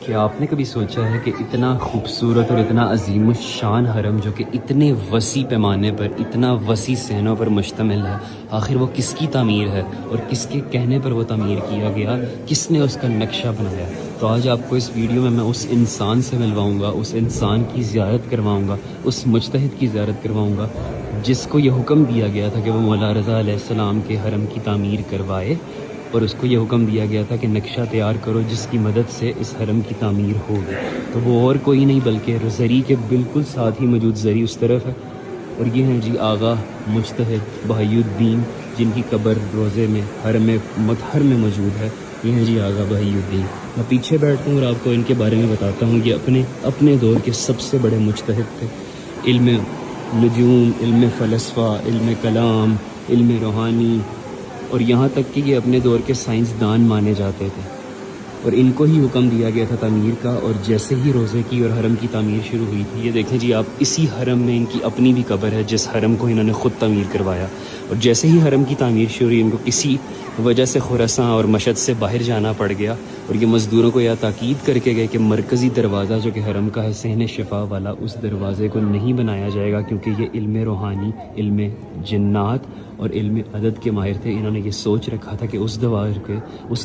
کہ آپ نے کبھی سوچا ہے کہ اتنا خوبصورت اور اتنا عظیم الشان حرم جو کہ اتنے وسیع پیمانے پر اتنا وسیع صحنوں پر مشتمل ہے، آخر وہ کس کی تعمیر ہے اور کس کے کہنے پر وہ تعمیر کیا گیا، کس نے اس کا نقشہ بنایا؟ تو آج آپ کو اس ویڈیو میں اس انسان سے ملواؤں گا، اس انسان کی زیارت کرواؤں گا، اس مجتہد کی زیارت کرواؤں گا جس کو یہ حکم دیا گیا تھا کہ وہ مولا رضا علیہ السلام کے حرم کی تعمیر کروائے، اور اس کو یہ حکم دیا گیا تھا کہ نقشہ تیار کرو جس کی مدد سے اس حرم کی تعمیر ہوگی۔ تو وہ اور کوئی نہیں بلکہ زری کے بالکل ساتھ ہی موجود زری اس طرف ہے، اور یہ ہیں جی آغا مجتہد بہی الدین، جن کی قبر روضے میں حرم مطہر میں موجود ہے۔ یہ ہیں جی آغا بہی الدین۔ میں پیچھے بیٹھتا ہوں اور آپ کو ان کے بارے میں بتاتا ہوں۔ یہ اپنے دور کے سب سے بڑے مجتہد تھے، علم نجوم، علم فلسفہ، علم کلام، علم روحانی، اور یہاں تک کہ یہ اپنے دور کے سائنسدان مانے جاتے تھے، اور ان کو ہی حکم دیا گیا تھا تعمیر کا۔ اور جیسے ہی روزے کی اور حرم کی تعمیر شروع ہوئی تھی، یہ دیکھیں جی آپ، اسی حرم میں ان کی اپنی بھی قبر ہے جس حرم کو انہوں نے خود تعمیر کروایا۔ اور جیسے ہی حرم کی تعمیر شروع ہوئی، ان کو کسی وجہ سے خراساں اور مشہد سے باہر جانا پڑ گیا، اور یہ مزدوروں کو یہ تاکید کر کے گئے کہ مرکزی دروازہ جو کہ حرم کا ہے صحن شفا والا، اس دروازے کو نہیں بنایا جائے گا، کیونکہ یہ علم روحانی، علم جنات اور علم عدد کے ماہر تھے۔ انہوں نے یہ سوچ رکھا تھا کہ اس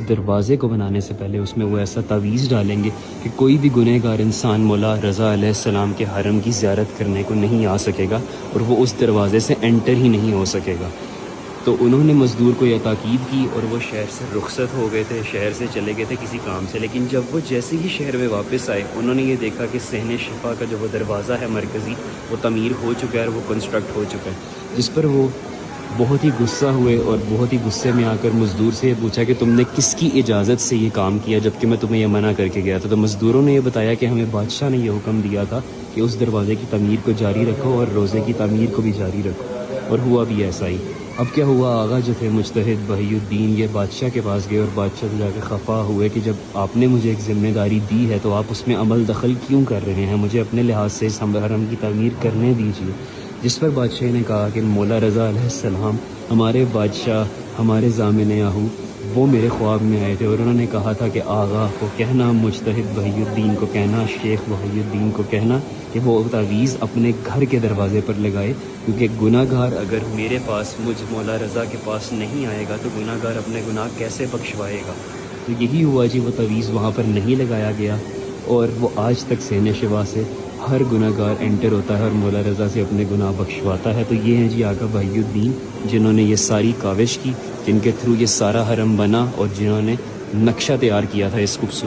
دروازے کو بنانے سے پہلے اس میں وہ ایسا تعویذ ڈالیں گے کہ کوئی بھی گنہ گار انسان مولا رضا علیہ السلام کے حرم کی زیارت کرنے کو نہیں آ سکے گا، اور وہ اس دروازے سے انٹر ہی نہیں ہو سکے گا۔ تو انہوں نے مزدور کو یہ تاکید کی، اور وہ شہر سے رخصت ہو گئے تھے، شہر سے چلے گئے تھے کسی کام سے۔ لیکن جب وہ جیسے ہی شہر میں واپس آئے، انہوں نے یہ دیکھا کہ صحن شفا کا جو وہ دروازہ ہے مرکزی، وہ تعمیر ہو چکا ہے اور وہ کنسٹرکٹ ہو چکا ہے، جس پر وہ بہت ہی غصہ ہوئے، اور بہت ہی غصے میں آ کر مزدور سے یہ پوچھا کہ تم نے کس کی اجازت سے یہ کام کیا جبکہ میں تمہیں یہ منع کر کے گیا تھا؟ تو مزدوروں نے یہ بتایا کہ ہمیں بادشاہ نے یہ حکم دیا تھا کہ اس دروازے کی تعمیر کو جاری رکھو اور روزے کی تعمیر کو بھی جاری رکھو، اور ہوا بھی ایسا ہی۔ اب کیا ہوا، آغا جو تھے مجتہد بہی الدین، یہ بادشاہ کے پاس گئے، اور بادشاہ سے جا کے خفا ہوئے کہ جب آپ نے مجھے ایک ذمہ داری دی ہے تو آپ اس میں عمل دخل کیوں کر رہے ہیں؟ مجھے اپنے لحاظ سے اس حرم کی تعمیر کرنے دیجیے۔ جس پر بادشاہ نے کہا کہ مولا رضا علیہ السلام ہمارے بادشاہ، ہمارے ضامن آہو، وہ میرے خواب میں آئے تھے، اور انہوں نے کہا تھا کہ آغا کو کہنا، مجتہد بہی الدین کو کہنا، شیخ بہی الدین کو کہنا کہ وہ تعویذ اپنے گھر کے دروازے پر لگائے، کیونکہ گناہ گار اگر میرے پاس، مجھ مولا رضا کے پاس نہیں آئے گا تو گناہ گار اپنے گناہ کیسے بخشوائے گا؟ تو یہی ہوا جی، وہ تعویذ وہاں پر نہیں لگایا گیا، اور وہ آج تک صحن شفا سے ہر گناہ گار انٹر ہوتا ہے اور مولا رضا سے اپنے گناہ بخشواتا ہے۔ تو یہ ہیں جی آقا بہی الدین، جنہوں نے یہ ساری کاوش کی، جن کے تھرو یہ سارا حرم بنا، اور جنہوں نے نقشہ تیار کیا تھا اس خوبصورت